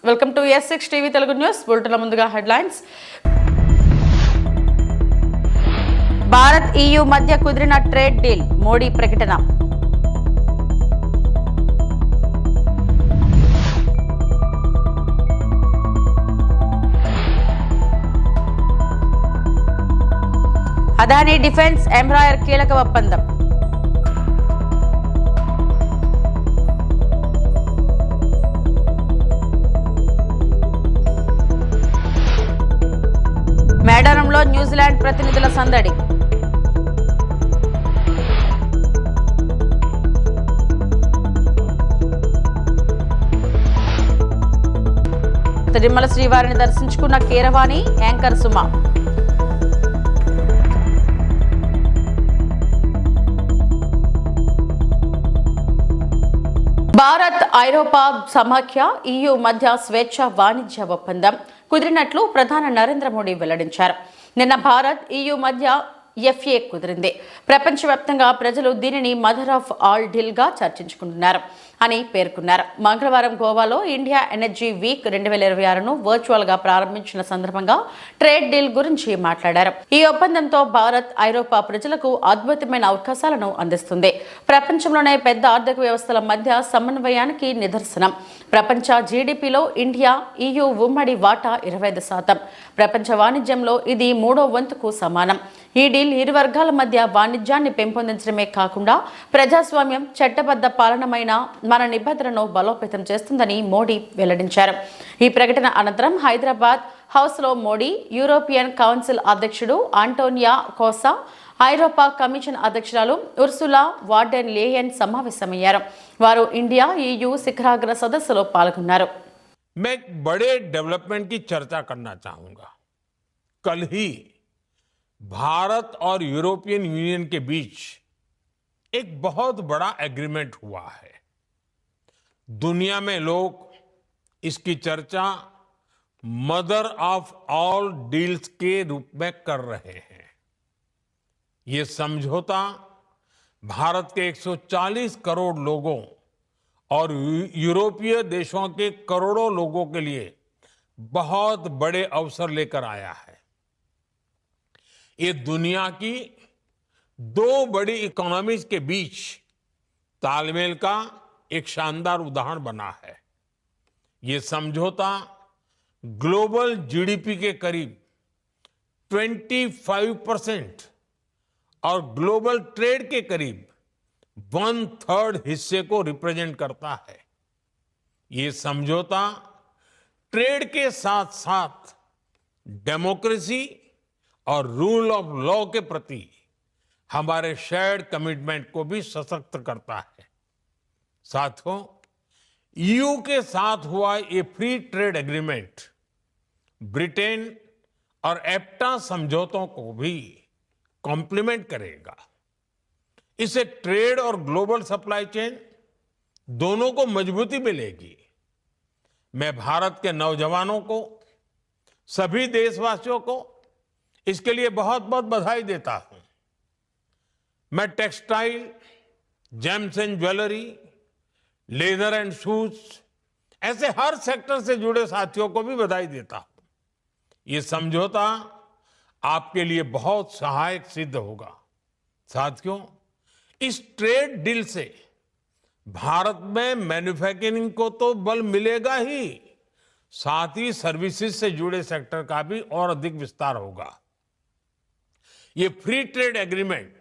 Welcome to S6 TV Telugu news బులెటిన్ల ముందుగా headlines. Bharat EU మధ్య కుదిరిన ట్రేడ్ డీల్, మోడీ ప్రకటన. అదానీ డిఫెన్స్ ఎంబ్రాయర్ కీలక ఒప్పందం. మేడారంలో న్యూజిలాండ్ ప్రతినిధుల సందడి. తిరుమల శ్రీవారిని దర్శించుకున్న కీరవాణి, యాంకర్ సుమ. భారత్ ఐరోపా సమాఖ్య EU మధ్య స్వేచ్ఛ వాణిజ్య ఒప్పందం కుదిరినట్లు ప్రధాని నరేంద్ర మోడీ వెల్లడించారు. నిన్న భారత్ EU మధ్య FTA కుదిరింది. ప్రపంచవ్యాప్తంగా ప్రజలు దీనిని మదర్ ఆఫ్ ఆల్ డీల్ గా చర్చించుకుంటున్నారు అని పేర్కొన్నారు. మంగళవారం గోవాలో ఇండియా ఎనర్జీ వీక్ 2026ను వర్చువల్ గా ప్రారంభించిన సందర్భంగా ట్రేడ్ డీల్ గురించి మాట్లాడారు. ఈ ఒప్పందంతో భారత్ ఐరోపా ప్రజలకు అద్భుతమైన అవకాశాలను అందిస్తుంది. ప్రపంచంలోనే పెద్ద ఆర్థిక వ్యవస్థల మధ్య సమన్వయానికి నిదర్శనం. ప్రపంచ జీడీపీలో ఇండియా EU ఉమ్మడి వాటా 25%. ప్రపంచ వాణిజ్యంలో ఇది 3వ వంతుకు సమానం. ఈ డీల్ ఇరు వర్గాల మధ్య వాణిజ్యాన్ని పెంపొందించడమే కాకుండా ప్రజాస్వామ్యం, చట్టబద్ధ పాలనమైన మన నిబద్ధతను బలోపేతం చేస్తుందని మోడీ వెల్లడించారు. ఈ ప్రకటన అనంతరం హైదరాబాద్ హౌస్లో మోడీ, యూరోపియన్ కౌన్సిల్ అధ్యక్షుడు ఆంటోనియా కోసా, ఐరోపా కమిషన్ అధ్యక్షురాలు ఉర్సులా వార్డెన్ లేయన్ సమావేశమయ్యారు. వారు ఇండియా EU శిఖరాగ్ర సదస్సులో పాల్గొన్నారు. मैं एक बड़े डेवलपमेंट की चर्चा करना चाहूंगा. कल ही भारत और यूरोपियन यूनियन के बीच एक बहुत बड़ा एग्रीमेंट हुआ है. दुनिया में लोग इसकी चर्चा मदर ऑफ ऑल डील्स के रूप में कर रहे हैं. ये समझौता भारत के 140 करोड़ लोगों और यूरोपीय देशों के करोड़ों लोगों के लिए बहुत बड़े अवसर लेकर आया है. ये दुनिया की दो बड़ी इकोनॉमीज के बीच तालमेल का एक शानदार उदाहरण बना है. ये समझौता ग्लोबल जीडीपी के करीब 25% और ग्लोबल ट्रेड के करीब 1/3 हिस्से को रिप्रेजेंट करता है. ये समझौता ट्रेड के साथ साथ डेमोक्रेसी और रूल ऑफ लॉ के प्रति हमारे शेयर्ड कमिटमेंट को भी सशक्त करता है. साथियों, EU के साथ हुआ ये फ्री ट्रेड एग्रीमेंट ब्रिटेन और एप्टा समझौतों को भी कॉम्प्लीमेंट करेगा. इससे ट्रेड और ग्लोबल सप्लाई चेन दोनों को मजबूती मिलेगी. मैं भारत के नौजवानों को, सभी देशवासियों को इसके लिए बहुत बहुत बधाई देता हूं. मैं textile, James and jewellery, leather and shoes ऐसे हर सेक्टर से जुड़े साथियों को भी बधाई देता हूं. ये समझौता आपके लिए बहुत सहायक सिद्ध होगा. साथियों, इस ट्रेड डील से भारत में मैन्युफैक्चरिंग को तो बल मिलेगा ही, साथ ही सर्विसेज से जुड़े सेक्टर का भी और अधिक विस्तार होगा. ये फ्री ट्रेड एग्रीमेंट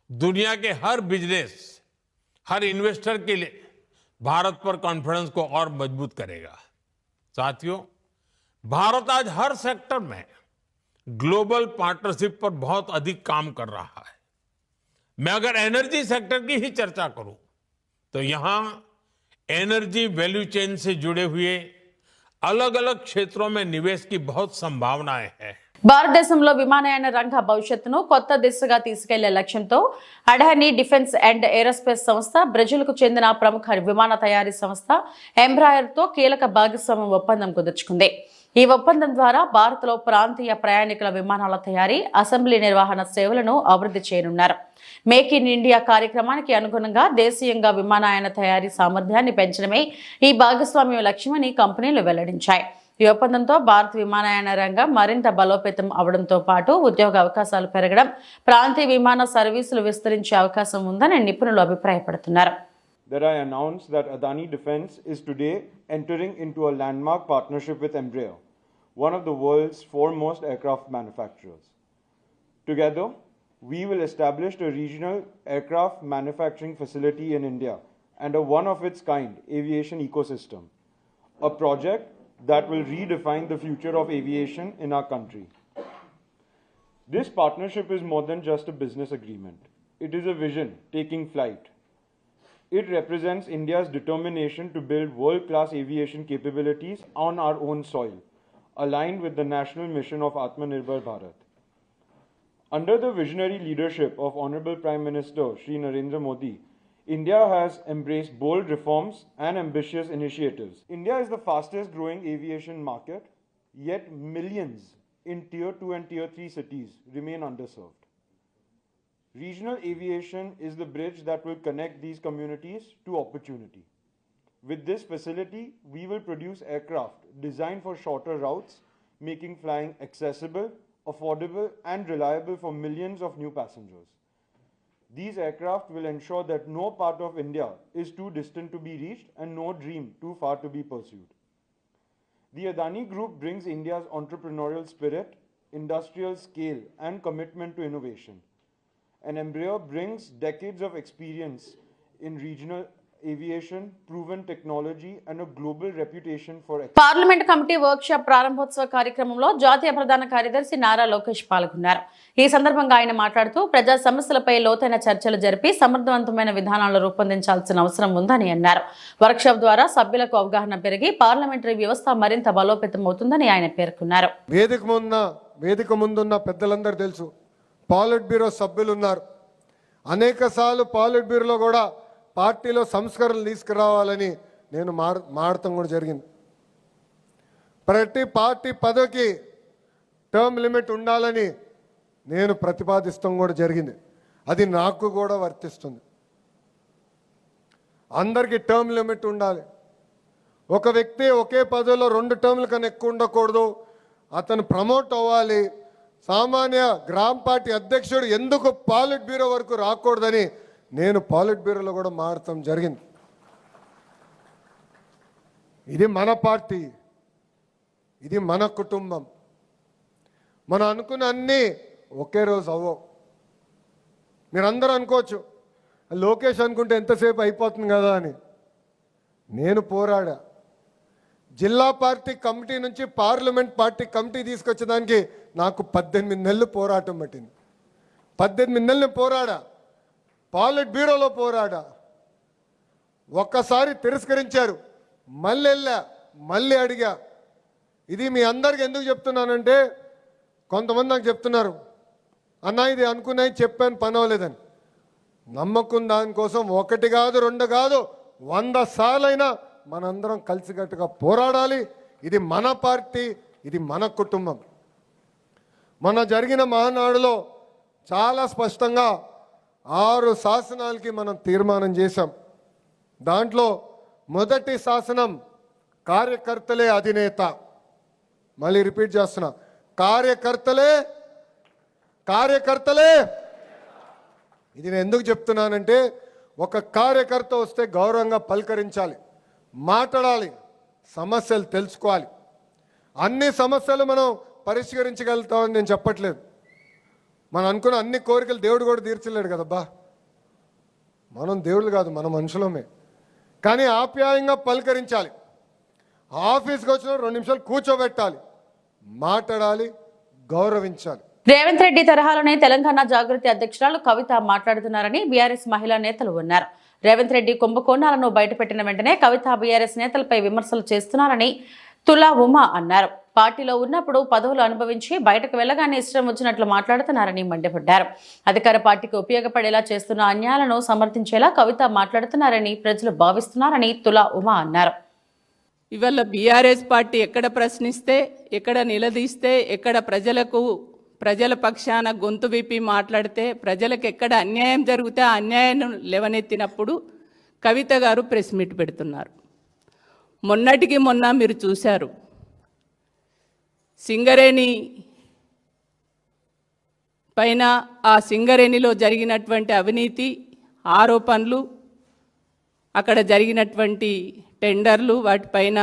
दुनिया के हर बिजनेस, हर इन्वेस्टर के लिए भारत पर कॉन्फिडेंस को और मजबूत करेगा. साथियों, भारत आज हर सेक्टर में ग्लोबल पार्टनरशिप पर बहुत अधिक काम कर रहा है. मैं अगर एनर्जी सेक्टर की ही चर्चा करूं तो यहां एनर्जी वैल्यू चेन से जुड़े हुए अलग अलग क्षेत्रों में निवेश की बहुत संभावनाएं हैं. భారతదేశంలో విమానయాన రంగ భవిష్యత్తును కొత్త దిశగా తీసుకెళ్లే లక్ష్యంతో అడానీ డిఫెన్స్ అండ్ ఏరోస్పేస్ సంస్థ, బ్రెజిల్కు చెందిన ప్రముఖ విమాన తయారీ సంస్థ ఎంబ్రాయర్ తో కీలక భాగస్వామ్య ఒప్పందం కుదుర్చుకుంది. ఈ ఒప్పందం ద్వారా భారత్లో ప్రాంతీయ ప్రయాణికుల విమానాల తయారీ, అసెంబ్లీ నిర్వహణ సేవలను అభివృద్ధి చేయనున్నారు. మేక్ ఇన్ ఇండియా కార్యక్రమానికి అనుగుణంగా దేశీయంగా విమానయాన తయారీ సామర్థ్యాన్ని పెంచడమే ఈ భాగస్వామ్యం లక్ష్యమని కంపెనీలు వెల్లడించాయి. ఈ ఒప్పందంతో భారత్ విమానయాన రంగం మరింత బలోపేతం అవడంతో పాటు ఉద్యోగ అవకాశాలు పెరగడం, ప్రాంతీయ విమాన సర్వీసులు విస్తరించే అవకాశం ఉందని నిపుణులు అభిప్రాయపడుతున్నారు. That I announce that Adani Defence is today entering into a landmark partnership with Embraer, one of the world's foremost aircraft manufacturers. Together, we will establish a regional aircraft manufacturing facility in India and a one-of-its-kind aviation ecosystem, a project that will redefine the future of aviation in our country. This partnership is more than just a business agreement. It is a vision taking flight. It represents India's determination to build world-class aviation capabilities on our own soil, aligned with the national mission of Atmanirbhar Bharat. Under the visionary leadership of Honorable Prime Minister Shri Narendra Modi, India has embraced bold reforms and ambitious initiatives. India is the fastest growing aviation market, yet millions in Tier 2 and Tier 3 cities remain underserved. Regional aviation is the bridge that will connect these communities to opportunity. With this facility, we will produce aircraft designed for shorter routes, making flying accessible, affordable, and reliable for millions of new passengers. These aircraft will ensure that no part of India is too distant to be reached and no dream too far to be pursued. The Adani Group brings India's entrepreneurial spirit, industrial scale, and commitment to innovation. And Embraer brings decades of experience in regional aviation, proven technology, and a global reputation for parliament committee work shop ప్రారంభోత్సవ కార్యక్రమంలో జాతీయ ప్రధాన కార్యదర్శి నారా లోకేష్ పాల్గొన్నారు. ఈ సందర్భంగా ఆయన మాట్లాడుతూ ప్రజా సమస్యలపై లోతైన చర్చలు జరిపి సమర్థవంతమైన విధానాలు రూపొందించాల్సిన అవసరం ఉందని అన్నారు. వర్క్ షాప్ ద్వారా సభ్యులకు అవగాహన పెరిగి పార్లమెంటరీ వ్యవస్థ మరింత బలోపేతం అవుతుందని ఆయన పేర్కొన్నారు. వేదిక ముందున్న పెద్దలందరూ తెలుసు, పాలిట్ బ్యూరో సభ్యులు ఉన్నారు. అనేక సార్లు పాలిట్ బ్యూరోలో కూడా పార్టీలో సంస్కరణలు తీసుకురావాలని నేను మాడటం కూడా జరిగింది. ప్రతి పార్టీ పదవికి టర్మ్ లిమిట్ ఉండాలని నేను ప్రతిపాదిస్తాం కూడా జరిగింది. అది నాకు కూడా వర్తిస్తుంది. అందరికీ టర్మ్ లిమిట్ ఉండాలి. ఒక వ్యక్తి ఒకే పదవిలో 2 టర్మ్ల కన్నా ఎక్కువ ఉండకూడదు. అతను ప్రమోట్ అవ్వాలి. సామాన్య గ్రామ పార్టీ అధ్యక్షుడు ఎందుకు పాలిట్ బ్యూరో వరకు రాకూడదని నేను పాలిట్ బ్యూరోలో కూడా మారటం జరిగింది. ఇది మన పార్టీ, ఇది మన కుటుంబం. మనం అనుకున్న అన్నీ ఒకే రోజు అవ్వవు. మీరందరూ అనుకోవచ్చు లోకేష్ అనుకుంటే ఎంతసేపు అయిపోతుంది కదా అని. నేను పోరాడా. జిల్లా పార్టీ కమిటీ నుంచి పార్లమెంట్ పార్టీ కమిటీ తీసుకొచ్చేదానికి నాకు 18 నెలలు పోరాటం పట్టింది. 18 నెలలు పోరాడా. పాలిట్ బ్యూరోలో పోరాడా. ఒక్కసారి తిరస్కరించారు, మళ్ళీ వెళ్ళా, మళ్ళీ అడిగా. ఇది మీ అందరికి ఎందుకు చెప్తున్నానంటే కొంతమంది నాకు చెప్తున్నారు, అన్నా ఇది అనుకున్నాయి చెప్పాను పని అవ్వలేదని. నమ్మకం దానికోసం 1 కాదు 2 కాదు 100 సార్లైనా మనందరం కలిసికట్టుగా పోరాడాలి. ఇది మన పార్టీ, ఇది మన కుటుంబం. మన జరిగిన మహానాడులో చాలా స్పష్టంగా 6 శాసనాలకి మనం తీర్మానం చేశాం. దాంట్లో మొదటి శాసనం కార్యకర్తలే అధినేత. మళ్ళీ రిపీట్ చేస్తున్నా, కార్యకర్తలే. ఇది నేను ఎందుకు చెప్తున్నానంటే ఒక కార్యకర్త వస్తే గౌరవంగా పలకరించాలి, మాట్లాడాలి, సమస్యలు తెలుసుకోవాలి. అన్ని సమస్యలు మనం పరిష్కరించగలుగుతామని నేను చెప్పట్లేదు. మనం అనుకున్న అన్ని కోరికలు దేవుడు కూడా తీర్చలేడు కదబ్బా. మనం దేవుళ్ళు కాదు, మన మనుషులమే. కానీ ఆప్యాయంగా పలకరించాలి. ఆఫీస్కి వచ్చిన 2 నిమిషాలు కూర్చోబెట్టాలి, మాట్లాడాలి, గౌరవించాలి. రేవంత్ రెడ్డి తరహాలోనే తెలంగాణ జాగృతి అధ్యక్షురాలు కవిత మాట్లాడుతున్నారని బీఆర్ఎస్ మహిళా నేతలు అన్నారు. రేవంత్ రెడ్డి కుంభకోణాలను బయటపెట్టిన వెంటనే కవిత బీఆర్ఎస్ నేతలపై విమర్శలు చేస్తున్నారని తులా ఉమా అన్నారు. పార్టీలో ఉన్నప్పుడు పదవులు అనుభవించి బయటకు వెళ్లగానే ఇష్టం వచ్చినట్లు మాట్లాడుతున్నారని మండిపడ్డారు. అధికార పార్టీకి ఉపయోగపడేలా చేస్తున్న అన్యాయాలను సమర్థించేలా కవిత మాట్లాడుతున్నారని ప్రజలు భావిస్తున్నారని తులా ఉమా అన్నారు. ఇవాళ బీఆర్ఎస్ పార్టీ ఎక్కడ ప్రశ్నిస్తే, ఎక్కడ నిలదీస్తే, ఎక్కడ ప్రజల పక్షాన గొంతు విప్పి మాట్లాడితే, ప్రజలకు ఎక్కడ అన్యాయం జరిగితే ఆ అన్యాయాన్ని లేవనెత్తినప్పుడు కవిత గారు ప్రెస్ మీట్ పెడుతున్నారు. మొన్నటికి మొన్న మీరు చూశారు, సింగరేణి పైన ఆ సింగరేణిలో జరిగినటువంటి అవినీతి ఆరోపణలు, అక్కడ జరిగినటువంటి టెండర్లు, వాటిపైన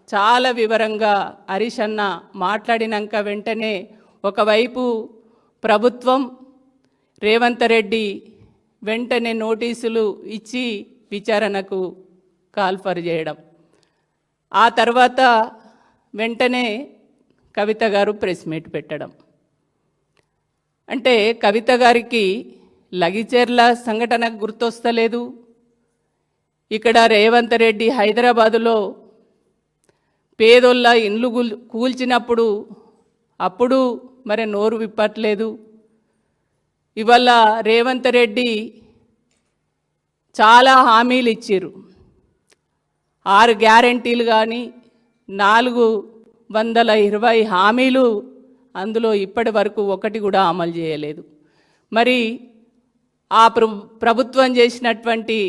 చాలా వివరంగా హరీష్ అన్న మాట్లాడినాక వెంటనే ఒకవైపు ప్రభుత్వం రేవంత్ రెడ్డి వెంటనే నోటీసులు ఇచ్చి విచారణకు కాల్ఫర్ చేయడం, ఆ తర్వాత వెంటనే కవిత గారు ప్రెస్ మీట్ పెట్టడం. అంటే కవిత గారికి లగిచెర్ల సంఘటన గుర్తొస్తలేదు, ఇక్కడ రేవంత్ రెడ్డి హైదరాబాదులో పేదోళ్ళ ఇండ్లు కూల్చినప్పుడు అప్పుడు మరి నోరు విప్పట్లేదు. ఇవాళ రేవంత్ రెడ్డి చాలా హామీలు ఇచ్చారు, 6 గ్యారెంటీలు కానీ 420 హామీలు, అందులో ఇప్పటి వరకు ఒకటి కూడా అమలు చేయలేదు. మరి ఆ ప్రభుత్వం చేసినటువంటి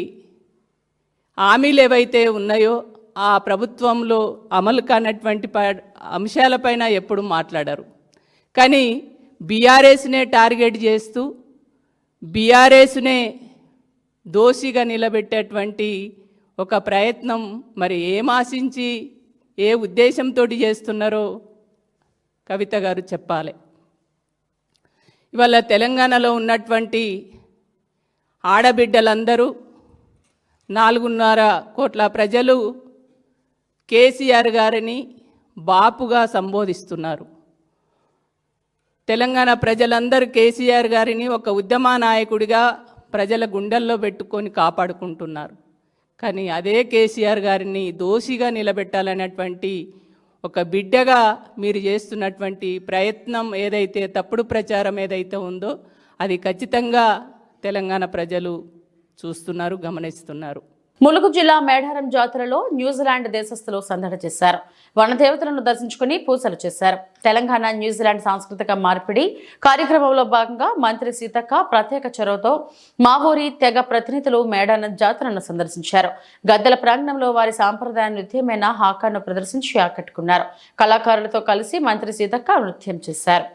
హామీలు ఏవైతే ఉన్నాయో ఆ ప్రభుత్వంలో అమలు కానటువంటి అంశాలపైన ఎప్పుడు మాట్లాడారు. కానీ బీఆర్ఎస్నే టార్గెట్ చేస్తూ బీఆర్ఎస్నే దోషిగా నిలబెట్టేటువంటి ఒక ప్రయత్నం మరి ఏం ఆశించి ఏ ఉద్దేశంతో చేస్తున్నారో కవిత గారు చెప్పాలి. ఇవాళ తెలంగాణలో ఉన్నటువంటి ఆడబిడ్డలందరూ 4.5 కోట్ల ప్రజలు కేసీఆర్ గారిని బాపుగా సంబోధిస్తున్నారు. తెలంగాణ ప్రజలందరూ కేసీఆర్ గారిని ఒక ఉద్యమ నాయకుడిగా ప్రజల గుండెల్లో పెట్టుకొని కాపాడుకుంటున్నారు. కానీ అదే కేసీఆర్ గారిని దోషిగా నిలబెట్టాలనేటువంటి ఒక బిడ్డగా మీరు చేస్తున్నటువంటి ప్రయత్నం ఏదైతే, తప్పుడు ప్రచారం ఏదైతే ఉందో అది ఖచ్చితంగా తెలంగాణ ప్రజలు చూస్తున్నారు, గమనిస్తున్నారు. ములుగు జిల్లా మేడారం జాతరలో న్యూజిలాండ్ దేశస్థులు సందడి చేశారు. వనదేవతలను దర్శించుకుని పూజలు చేశారు. తెలంగాణ న్యూజిలాండ్ సాంస్కృతిక మార్పిడి కార్యక్రమంలో భాగంగా మంత్రి సీతక్క ప్రత్యేక చొరవతో మా ఊరి తెగ ప్రతినిధులు మేడారం జాతరను సందర్శించారు. గద్దెల ప్రాంగణంలో వారి సాంప్రదాయ నృత్యమైన హాకాను ప్రదర్శించి ఆకట్టుకున్నారు. కళాకారులతో కలిసి మంత్రి సీతక్క నృత్యం చేశారు.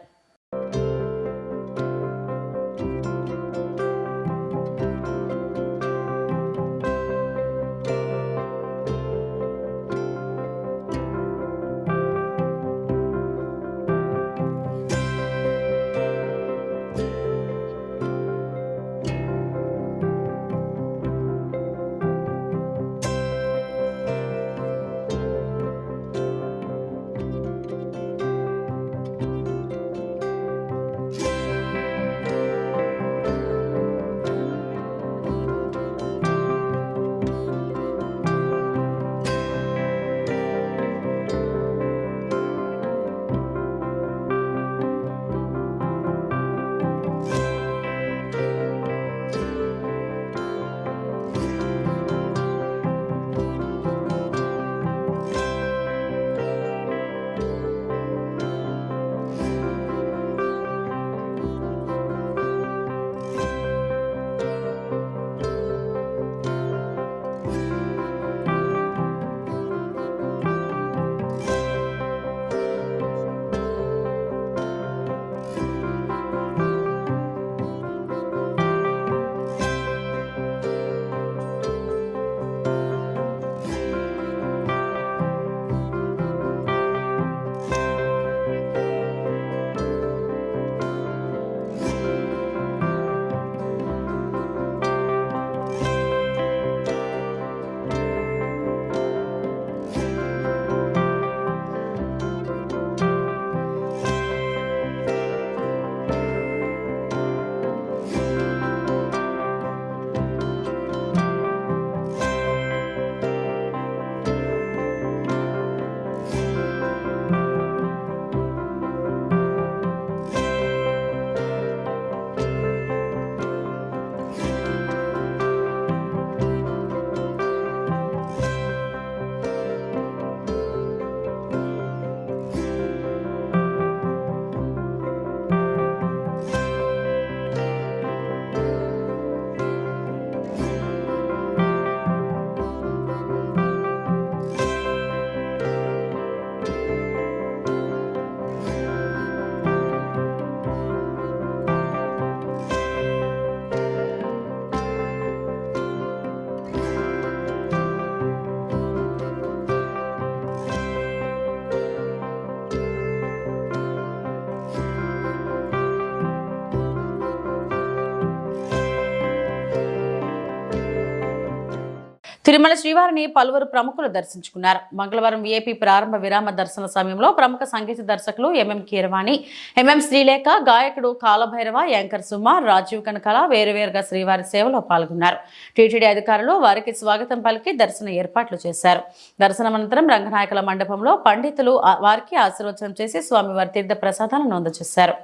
తిరుమల శ్రీవారిని పలువురు ప్రముఖులు దర్శించుకున్నారు. మంగళవారం వీఐపీ ప్రారంభ విరామ దర్శన సమయంలో ప్రముఖ సంగీత దర్శకులు ఎంఎం కీరవాణి, ఎంఎం శ్రీలేఖ, గాయకుడు కాలభైరవ, యాంకర్ సుమ, రాజీవ్ కనకాల వేరువేరుగా శ్రీవారి సేవలో పాల్గొన్నారు. టీటీడీ అధికారులు వారికి స్వాగతం పలికి దర్శన ఏర్పాట్లు చేశారు. దర్శనం అనంతరం రంగనాయకుల మండపంలో పండితులు వారికి ఆశీర్వచనం చేసి స్వామివారి తీర్థ ప్రసాదాలను అందజేశారు.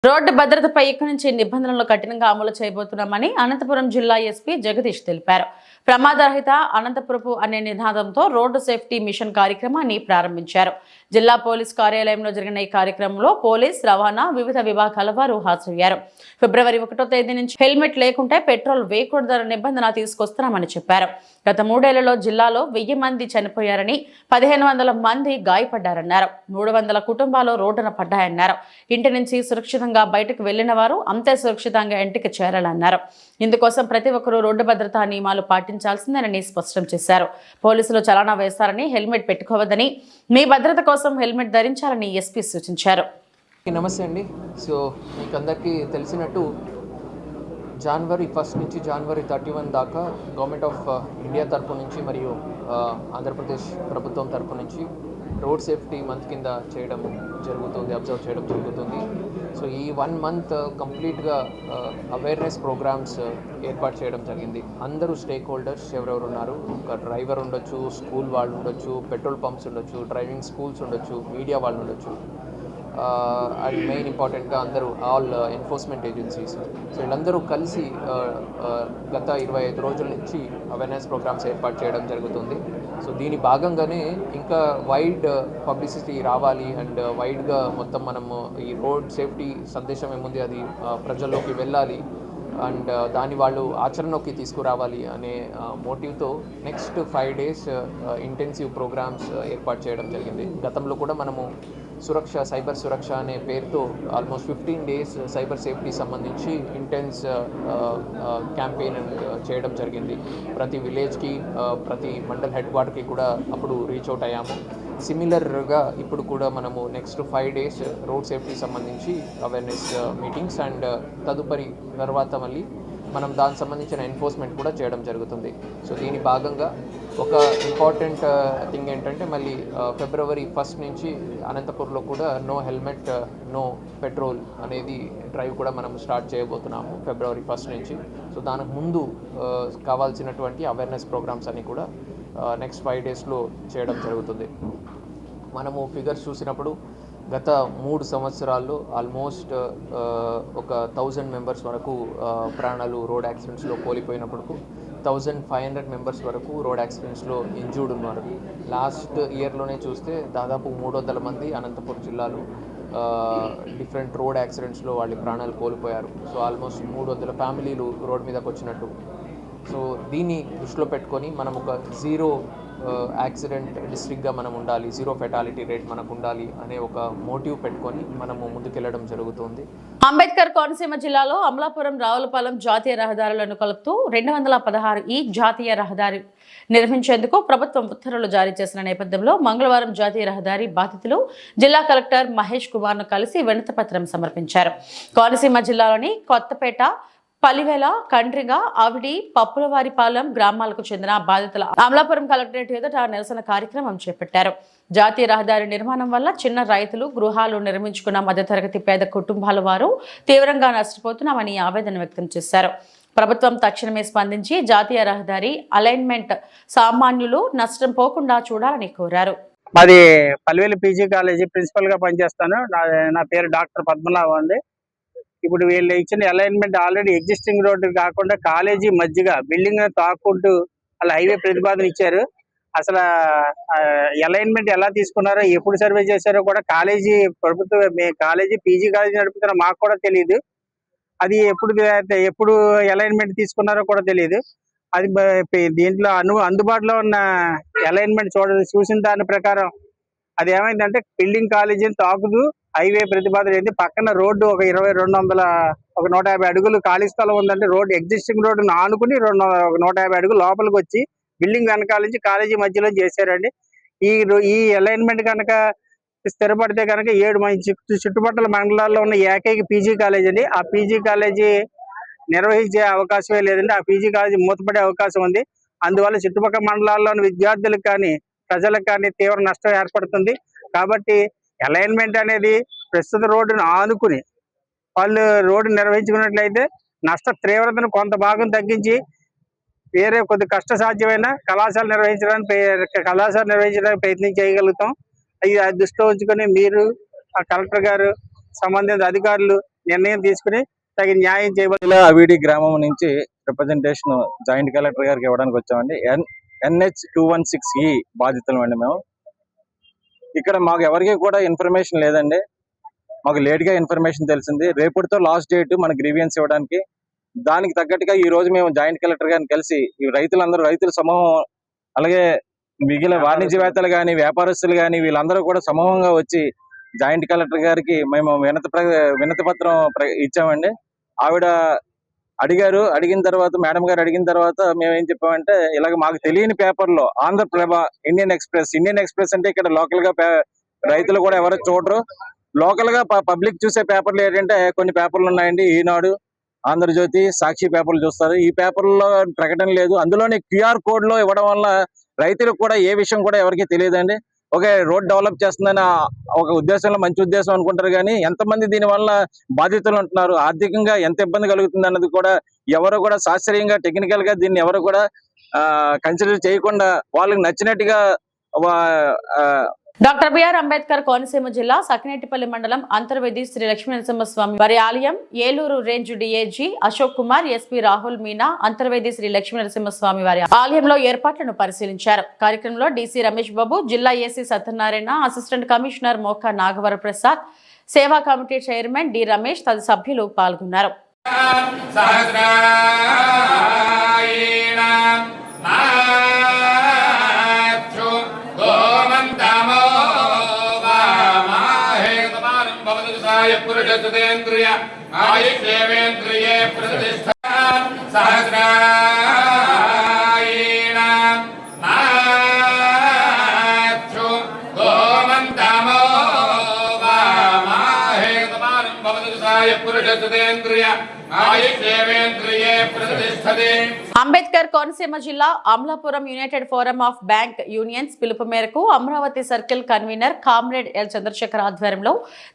రోడ్డు భద్రతపై ఇక్కడి నుంచి నిబంధనలు కఠినంగా అమలు చేయబోతున్నామని అనంతపురం జిల్లా ఎస్పీ జగదీష్ తెలిపారు. ప్రమాదరహిత అనంతపురపు అనే నినాదంతో రోడ్డు సేఫ్టీ మిషన్ కార్యక్రమాన్ని ప్రారంభించారు. జిల్లా పోలీస్ కార్యాలయంలో జరిగిన ఈ కార్యక్రమంలో పోలీస్, రవాణా, వివిధ విభాగాల వారు హాజరయ్యారు. ఫిబ్రవరి 1వ తేదీ నుంచి హెల్మెట్ లేకుంటే పెట్రోల్ వేయకూడదన్న నిబంధన తీసుకొస్తున్నామని చెప్పారు. గత 3 ఏళ్లలో జిల్లాలో 1000 మంది చనిపోయారని, 1500 మంది గాయపడ్డారన్నారు. 300 కుటుంబాలు రోడ్డున పడ్డాయన్నారు. ఇంటి నుంచి సురక్షితంగా బయటకు వెళ్లిన వారు అంతే సురక్షితంగా ఇంటికి చేరాలన్నారు. ఇందుకోసం ప్రతి ఒక్కరూ రోడ్డు భద్రతా నియమాలు పాటించాల్సిందేనని స్పష్టం చేశారు. పోలీసులు చలానా వేస్తారని, హెల్మెట్ పెట్టుకోవద్దని, మీ భద్రత కోసం హెల్మెట్ ధరించాలని ఎస్పీ సూచించారు. నమస్తే అండి. సో మీకు అందరికీ తెలిసినట్టు జనవరి 1 నుంచి జనవరి 31 దాకా గవర్నమెంట్ ఆఫ్ ఇండియా తరపు నుంచి మరియు ఆంధ్రప్రదేశ్ ప్రభుత్వం తరపు నుంచి రోడ్ సేఫ్టీ మంత్ కింద అబ్జర్వ్ చేయడం జరుగుతుంది. సో ఈ 1 మంత్ కంప్లీట్గా అవేర్నెస్ ప్రోగ్రామ్స్ ఏర్పాటు చేయడం జరిగింది. అందరూ స్టేక్ హోల్డర్స్ ఎవరెవరు ఉన్నారు, ఒక డ్రైవర్ ఉండొచ్చు, స్కూల్ వాళ్ళు ఉండొచ్చు, పెట్రోల్ పంప్స్ ఉండొచ్చు, డ్రైవింగ్ స్కూల్స్ ఉండొచ్చు, మీడియా వాళ్ళు ఉండొచ్చు, అండ్ మెయిన్ ఇంపార్టెంట్గా అందరూ ఆల్ ఎన్ఫోర్స్మెంట్ ఏజెన్సీస్. సో వీళ్ళందరూ కలిసి గత 25 రోజుల నుంచి అవేర్నెస్ ప్రోగ్రామ్స్ ఏర్పాటు చేయడం జరుగుతుంది. సో దీని భాగంగానే ఇంకా వైడ్ పబ్లిసిటీ రావాలి అండ్ వైడ్గా మొత్తం మనము ఈ రోడ్ సేఫ్టీ సందేశం ఏముంది అది ప్రజల్లోకి వెళ్ళాలి అండ్ దాన్ని వాళ్ళు ఆచరణలోకి తీసుకురావాలి అనే మోటివ్తో నెక్స్ట్ 5 days ఇంటెన్సివ్ ప్రోగ్రామ్స్ ఏర్పాటు చేయడం జరిగింది. గతంలో కూడా మనము సైబర్ సురక్ష అనే పేరుతో ఆల్మోస్ట్ 15 days సైబర్ సేఫ్టీ సంబంధించి ఇంటెన్స్ క్యాంపెయిన్ చేయడం జరిగింది. ప్రతి విలేజ్కి, ప్రతి మండల్ హెడ్ క్వార్టర్కి కూడా అప్పుడు రీచ్ అవుట్ అయ్యాము. సిమిలర్గా ఇప్పుడు కూడా మనము నెక్స్ట్ 5 days రోడ్ సేఫ్టీ సంబంధించి అవేర్నెస్ మీటింగ్స్ అండ్ తదుపరి తర్వాత మళ్ళీ మనం దానికి సంబంధించిన ఎన్ఫోర్స్మెంట్ కూడా చేయడం జరుగుతుంది. సో దీని భాగంగా ఒక ఇంపార్టెంట్ థింగ్ ఏంటంటే మళ్ళీ ఫిబ్రవరి 1 నుంచి అనంతపూర్లో కూడా నో హెల్మెట్ నో పెట్రోల్ అనేది డ్రైవ్ కూడా మనం స్టార్ట్ చేయబోతున్నాము ఫిబ్రవరి 1 నుంచి. సో దానికి ముందు కావాల్సినటువంటి అవేర్నెస్ ప్రోగ్రామ్స్ అన్నీ కూడా నెక్స్ట్ 5 daysలో చేయడం జరుగుతుంది. మనము ఫిగర్స్ చూసినప్పుడు గత 3 సంవత్సరాల్లో ఆల్మోస్ట్ ఒక 1000 మెంబర్స్ వరకు ప్రాణాలు రోడ్ యాక్సిడెంట్స్లో కోల్పోయినప్పుడు 1500 మెంబర్స్ వరకు రోడ్ యాక్సిడెంట్స్లో ఇంజూర్డ్ ఉన్నారు. లాస్ట్ ఇయర్లోనే చూస్తే దాదాపు 300 మంది అనంతపురం జిల్లాలో డిఫరెంట్ రోడ్ యాక్సిడెంట్స్లో వాళ్ళ ప్రాణాలు కోల్పోయారు. సో ఆల్మోస్ట్ 300 ఫ్యామిలీలు రోడ్ మీదకి వచ్చినట్టు. సో దీన్ని దృష్టిలో పెట్టుకొని మనం ఒక జీరో యాక్సిడెంట్ డిస్ట్రిక్ట్గా మనం ఉండాలి, జీరో ఫెటాలిటీ రేట్ మనకు ఉండాలి అనే ఒక మోటివ్ పెట్టుకొని మనము ముందుకెళ్ళడం జరుగుతుంది. అంబేద్కర్ కోనసీమ జిల్లాలో అమలాపురం రావులపాలెం జాతీయ రహదారులను కలుపుతూ 216 జాతీయ రహదారి నిర్మించేందుకు ప్రభుత్వం ఉత్తర్వులు జారీ చేసిన నేపథ్యంలో మంగళవారం జాతీయ రహదారి బాధితులు జిల్లా కలెక్టర్ మహేష్ కుమార్ ను కలిసి వినతిపత్రం సమర్పించారు. కోనసీమ జిల్లాలోని కొత్తపేట, పలివెల, కండ్రిగ, ఆవిడి, పప్పులవారిపాలెం గ్రామాలకు చెందిన బాధితుల అమలాపురం కలెక్టరేట్ ఎదుట నిరసన కార్యక్రమం చేపట్టారు. జాతీయ రహదారి నిర్మాణం వల్ల చిన్న రైతులు, గృహాలు నిర్మించుకున్న మధ్యతరగతి పేద కుటుంబాల వారు తీవ్రంగా నష్టపోతున్నామని ఆవేదన వ్యక్తం చేశారు. ప్రభుత్వం తక్షణమే స్పందించి జాతీయ రహదారి అలైన్మెంట్ సామాన్యులు నష్టం పోకుండా చూడాలని కోరారు. మాది పల్వేలు పీజీ కాలేజీ ప్రిన్సిపల్ గా పనిచేస్తాను. నా పేరు డాక్టర్ పద్మనాభ అండి. ఇప్పుడు వీళ్ళు ఇచ్చిన అలైన్మెంట్ ఆల్రెడీ ఎగ్జిస్టింగ్ రోడ్డు కాకుండా కాలేజీ మధ్యగా బిల్డింగ్ తాక్కుంటూ అలా హైవే ప్రతిపాదన ఇచ్చారు. అసలు అలైన్మెంట్ ఎలా తీసుకున్నారో, ఎప్పుడు సర్వే చేశారో కూడా కాలేజీ కాలేజీ పీజీ కాలేజీ నడుపుతున్న మాకు కూడా తెలియదు. అది ఎప్పుడు అలైన్మెంట్ తీసుకున్నారో కూడా తెలియదు. అది దీంట్లో అందుబాటులో ఉన్న అలైన్మెంట్ చూసిన దాని ప్రకారం అది ఏమైందంటే బిల్డింగ్ కాలేజీని తాకుతూ హైవే ప్రతిపాదన ఏంటి, పక్కన రోడ్డు ఒక 150 అడుగులు ఖాళీ స్థలం ఉందంటే రోడ్డు ఎగ్జిస్టింగ్ రోడ్డును ఆనుకుని 150 అడుగులు లోపలికి వచ్చి బిల్డింగ్ వెనకాల నుంచి కాలేజీ మధ్యలో చేశారండి. ఈ అలైన్మెంట్ కనుక స్థిరపడితే కనుక 7 చుట్టుపక్కల మండలాల్లో ఉన్న ఏకైక పీజీ కాలేజీ అండి. ఆ పీజీ కాలేజీ నిర్వహించే అవకాశమే లేదండి. ఆ పీజీ కాలేజీ మూతపడే అవకాశం ఉంది. అందువల్ల చుట్టుపక్కల మండలాల్లోని విద్యార్థులకు కానీ ప్రజలకు కానీ తీవ్ర నష్టం ఏర్పడుతుంది. కాబట్టి అలైన్మెంట్ అనేది ప్రస్తుత రోడ్డును ఆనుకుని వాళ్ళు రోడ్డు నిర్వహించుకున్నట్లయితే నష్ట తీవ్రతను కొంత భాగం తగ్గించి వేరే కొద్ది కష్టసాధ్యమైన కళాశాల నిర్వహించడానికి ప్రయత్నం చేయగలుగుతాం. ఇది దృష్టిలో ఉంచుకొని మీరు, ఆ కలెక్టర్ గారు, సంబంధిత అధికారులు నిర్ణయం తీసుకుని తగిన న్యాయం చేయబడి అవిడి గ్రామం నుంచి రిప్రజెంటేషన్ జాయింట్ కలెక్టర్ గారికి ఇవ్వడానికి వచ్చామండి. NH216E బాధితులం అండి మేము. ఇక్కడ మాకు ఎవరికి కూడా ఇన్ఫర్మేషన్ లేదండి. మాకు లేట్గా ఇన్ఫర్మేషన్ తెలిసింది. రేపటితో లాస్ట్ డేట్ మన గ్రీవియన్స్ ఇవ్వడానికి. దానికి తగ్గట్టుగా ఈ రోజు మేము జాయింట్ కలెక్టర్ గారిని కలిసి ఈ రైతుల సమూహం, అలాగే మిగిలిన వాణిజ్యవేత్తలు కానీ వ్యాపారస్తులు కానీ వీళ్ళందరూ కూడా సమూహంగా వచ్చి జాయింట్ కలెక్టర్ గారికి మేము వినతి పత్రం ఇచ్చామండి. ఆవిడ అడిగిన తర్వాత మేడం గారు అడిగిన తర్వాత మేము ఏం చెప్పామంటే, ఇలాగ మాకు తెలియని పేపర్లో ఆంధ్రప్రభ, ఇండియన్ ఎక్స్ప్రెస్ అంటే ఇక్కడ లోకల్ గా రైతులు కూడా ఎవరు చూడరు. లోకల్ గా పబ్లిక్ చూసే పేపర్లు ఏంటంటే కొన్ని పేపర్లు ఉన్నాయండి. ఈనాడు, ఆంధ్రజ్యోతి, సాక్షి పేపర్లు చూస్తారు. ఈ పేపర్లో ప్రకటన లేదు. అందులోని QR కోడ్ లో ఇవ్వడం వల్ల రైతులకు కూడా ఏ విషయం కూడా ఎవరికి తెలియదండి. ఒక రోడ్ డెవలప్ చేస్తుందని ఒక ఉద్దేశంలో మంచి ఉద్దేశం అనుకుంటారు, కానీ ఎంతమంది దీని వల్ల బాధితులు ఉంటున్నారు, ఆర్థికంగా ఎంత ఇబ్బంది కలుగుతుంది అన్నది కూడా ఎవరు కూడా శాస్త్రీయంగా టెక్నికల్ గా దీన్ని ఎవరు కూడా కన్సిడర్ చేయకుండా వాళ్ళకి నచ్చినట్టుగా డాక్టర్ బిఆర్ అంబేద్కర్ కోనసీమ జిల్లా సకినేటిపల్లి మండలం అంతర్వేది శ్రీ లక్ష్మీనరసింహస్వామి వారి ఆలయం, Eluru range DAG Ashok Kumar, SP Rahul Meena Antarvedi Shri Lakshminarasimhaswamy వారి ఆలయంలో ఏర్పాట్లను పరిశీలించారు. కార్యక్రమంలో DC రమేష్ బాబు, జిల్లా AC సత్యనారాయణ, అసిస్టెంట్ కమిషనర్ మోకా నాగవర ప్రసాద్, సేవా కమిటీ చైర్మన్ D రమేష్ తదితర సభ్యులు పాల్గొన్నారు. పురుషేంద్రియ ఆయుష్యేంద్రియే ప్రతిష్ఠ సహస్రాయణ మాక్షు గోమంతమో వామాహేతమానం భవతి సాయ పురుషేంద్రియ ఆయుష్యేంద్రియే ప్రతిష్ఠతే. అంబేద్కర్ కోనసీమ జిల్లా Amalapuram united forum of bank unions పిలుపు మేరకు Amaravati circle convener comrade L Chandrasekhar ఆధ్వర్యంలో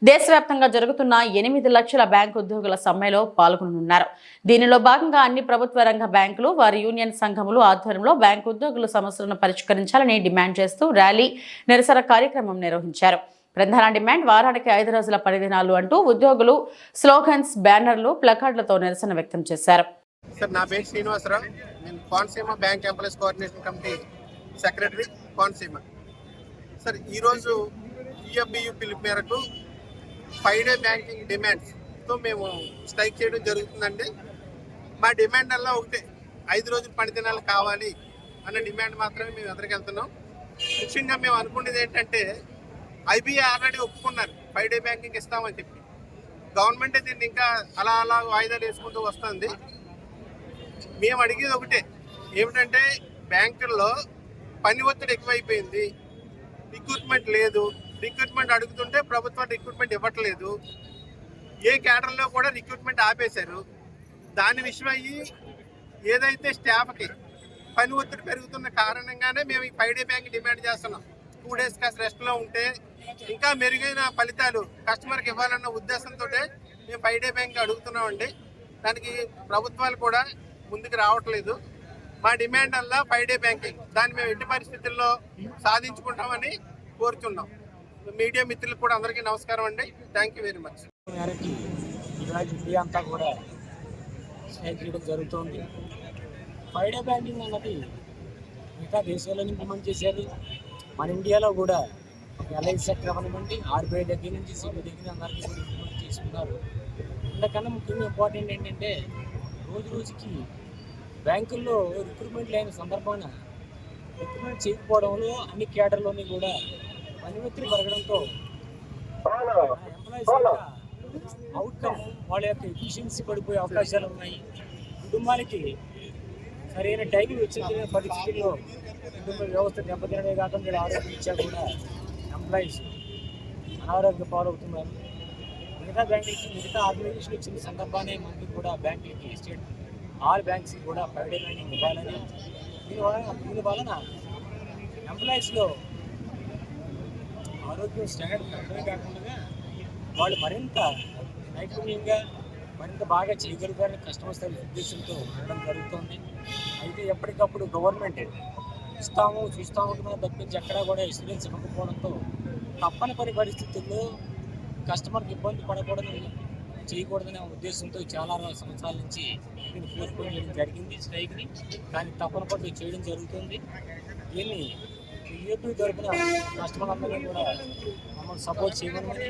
దేశవ్యాప్తంగా జరుగుతున్న 8 లక్షల బ్యాంకు ఉద్యోగుల సమ్మెలో పాల్గొనున్నారు. దీనిలో భాగంగా అన్ని ప్రభుత్వ రంగ బ్యాంకులు వారి యూనియన్ సంఘములు ఆధ్వర్యంలో బ్యాంకు ఉద్యోగుల సమస్యలను పరిష్కరించాలని డిమాండ్ చేస్తూ ర్యాలీ, నిరసన కార్యక్రమం నిర్వహించారు. ప్రధాన డిమాండ్ వారానికి 5 రోజుల పనిదినాలు అంటూ ఉద్యోగులు స్లోగన్స్, బ్యానర్లు, ప్లకార్డులతో నిరసన వ్యక్తం చేశారు. సార్, నా పేరు శ్రీనివాసరావు. నేను Konaseema bank employees coordination committee secretary Konaseema. Sir, ఈరోజు EFBU పిలుపు మేరకు 5 డే బ్యాంకింగ్ డిమాండ్స్తో మేము స్ట్రైక్ చేయడం జరుగుతుందండి. మా డిమాండ్ అలా ఒకటే, 5 రోజులు పని దినాలు కావాలి అన్న డిమాండ్ మాత్రమే మేము ఎదురుకెళ్తున్నాం. ముఖ్యంగా మేము అనుకునేది ఏంటంటే ఐబీఐ ఆల్రెడీ ఒప్పుకున్నారు 5 డే బ్యాంకింగ్ ఇస్తామని చెప్పి. గవర్నమెంటే దీన్ని ఇంకా అలా వాయిదాలు వేసుకుంటూ వస్తుంది. మేము అడిగేది ఒకటే, ఏమిటంటే బ్యాంకుల్లో పని ఒత్తిడి ఎక్కువైపోయింది, రిక్రూట్మెంట్ లేదు. రిక్రూట్మెంట్ అడుగుతుంటే ప్రభుత్వం రిక్రూట్మెంట్ ఇవ్వట్లేదు. ఏ క్యాడర్లో కూడా రిక్రూట్మెంట్ ఆపేశారు. దాని విషయం అయ్యి ఏదైతే స్టాఫ్కి పని ఒత్తిడి పెరుగుతున్న కారణంగానే మేము ఈ 5 డే బ్యాంక్ డిమాండ్ చేస్తున్నాం. 2 days కాస్త రెస్ట్లో ఉంటే ఇంకా మెరుగైన ఫలితాలు కస్టమర్కి ఇవ్వాలన్న ఉద్దేశంతో మేము 5 డే బ్యాంక్ అడుగుతున్నామండి. దానికి ప్రభుత్వాలు కూడా ముందుకు రావట్లేదు. మా డిమాండ్ వల్ల 5 డే బ్యాంకింగ్ దాన్ని మేము ఎట్టి పరిస్థితుల్లో సాధించుకుంటామని కోరుతున్నాం. మీడియా మిత్రులకు కూడా అందరికీ నమస్కారం అండి. Thank you very much. ఈరోజు ఇండియా అంతా కూడా స్ట్రైక్ చేయడం జరుగుతుంది. 5 డే బ్యాంకింగ్ అన్నది మిగతా దేశాల్లో ఇంప్లిమెంట్ చేశారు. మన ఇండియాలో కూడా ఎల్ఐసి సెక్టర్ అవ్వనివ్వండి, ఆర్బీఐ దగ్గర నుంచి సిబిఐ దగ్గర అందరికీ కూడా ఇంప్లిమెంట్ చేసుకున్నారు. అందుకన్నా ముఖ్యంగా ఇంపార్టెంట్ ఏంటంటే రోజు రోజుకి బ్యాంకుల్లో రిక్రూట్మెంట్ లేని సందర్భాన రిక్రూట్మెంట్ చేయకపోవడంలో అన్ని క్యాడర్లోని కూడా పని ఒత్తిడి పెరగడంతో ఎంప్లాయీస్ అవుట్కమ్ వాళ్ళ యొక్క ఎఫిషియన్సీ పడిపోయే అవకాశాలు ఉన్నాయి. కుటుంబానికి సరైన టైంకి వచ్చిన పరిస్థితుల్లో కుటుంబ వ్యవస్థ దెబ్బతినడే కాకుండా ఆరోగ్యం ఇచ్చా కూడా ఎంప్లాయీస్ అనారోగ్య పాలవుతున్నారు. మిగతా బ్యాంకులకి మిగతా ఆర్గనైజేషన్ ఇచ్చిన సందర్భాన్ని మనకి కూడా బ్యాంకులకి స్టేట్ ఆల్ బ్యాంక్స్కి కూడా 5 డే బ్యాంకింగ్ ఇవ్వాలని, దీని వలన ఎంప్లాయీస్లో ఆరోగ్యం స్టాండర్డ్ పెరగడమే కాకుండా వాళ్ళు మరింత నైపుణ్యంగా మరింత బాగా చేయగలుగుతారని కస్టమర్స్ ఉద్దేశంతో ఉండడం జరుగుతుంది. అయితే ఎప్పటికప్పుడు గవర్నమెంట్ ఇస్తాము చూస్తాము తప్పించి ఎక్కడా కూడా ఇన్సూరెన్స్ ఇవ్వకపోవడంతో తప్పనిసరి పరిస్థితుల్లో కస్టమర్కి ఇబ్బంది పడకూడదని చేయకూడదనే ఉద్దేశంతో చాలా సంవత్సరాల నుంచి దీన్ని పోస్ట్పోన్ చేయడం జరిగింది స్ట్రైక్ని. కానీ తప్పనిసరి చేయడం జరుగుతుంది. దీన్ని యూపీ తరఫున కస్టమర్ అందరినీ కూడా మమ్మల్ని సపోర్ట్ చేయమని,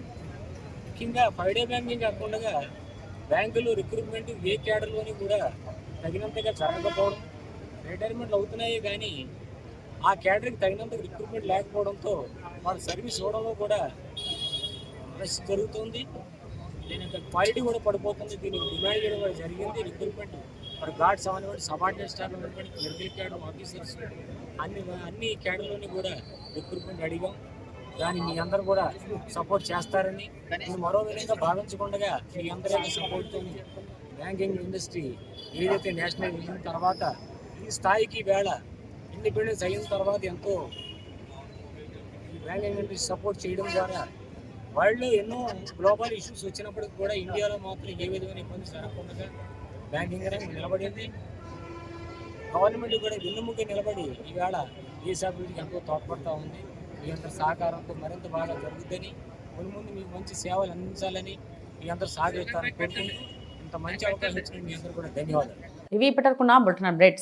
ముఖ్యంగా 5 డే బ్యాంకింగ్ కాకుండా బ్యాంకులు రిక్రూట్మెంట్ ఏ క్యాడర్లోని కూడా తగినంతగా జరగకపోవడం, రిటైర్మెంట్లు అవుతున్నాయి కానీ ఆ క్యాడర్కి తగినంత రిక్రూట్మెంట్ లేకపోవడంతో వాళ్ళ సర్వీస్ ఇవ్వడంలో కూడా రష్ జరుగుతుంది. దీని యొక్క క్వాలిటీ కూడా పడిపోతుంది. దీనికి డిమాండ్ చేయడం కూడా జరిగింది. రిక్రూట్మెంట్ మరి గార్డ్స్ అవనివ్వండి, సబార్డినేట్ స్టాఫ్ అవ్వండి, క్లరికల్ క్యాడర్ ఆఫీసర్స్ అన్ని క్యాడర్లోని కూడా రిక్రూట్మెంట్ అడిగాం. దాన్ని మీ అందరూ కూడా సపోర్ట్ చేస్తారని, నేను మరో విధంగా భావించకుండా మీ అందరి యొక్క సపోర్ట్తో బ్యాంకింగ్ ఇండస్ట్రీ ఏదైతే నేషనల్ అయిన తర్వాత ఈ స్థాయికి వేళ ఇండిపెండెన్స్ అయిన తర్వాత ఎంతో బ్యాంకింగ్ ఇండస్ట్రీ సపోర్ట్ చేయడం ద్వారా వరల్డ్లో ఎన్నో గ్లోబల్ ఇష్యూస్ వచ్చినప్పటికి కూడా ఇండియాలో మాత్రం ఏ విధమైన ఇబ్బంది జరగకుండా బ్యాంకింగ్ రంగం నిలబడింది. గవర్నమెంట్ కూడా వెన్నుముక నిలబడి ఈవేళ దేశాభివృద్ధికి ఎంతో తోడ్పడుతూ ఉంది. మీ అందరి సహకారంతో మరింత బాగా జరుగుతుందని, ముందు మీకు మంచి సేవలు అందించాలని మీ అందరూ సహకరిస్తారని పెట్టుకుని ఇంత మంచి అవకాశం ఇచ్చిన మీ అందరూ కూడా ధన్యవాదాలు. ఇవి ఇప్పటివరకున్న బులెటిన్ అప్డేట్స్.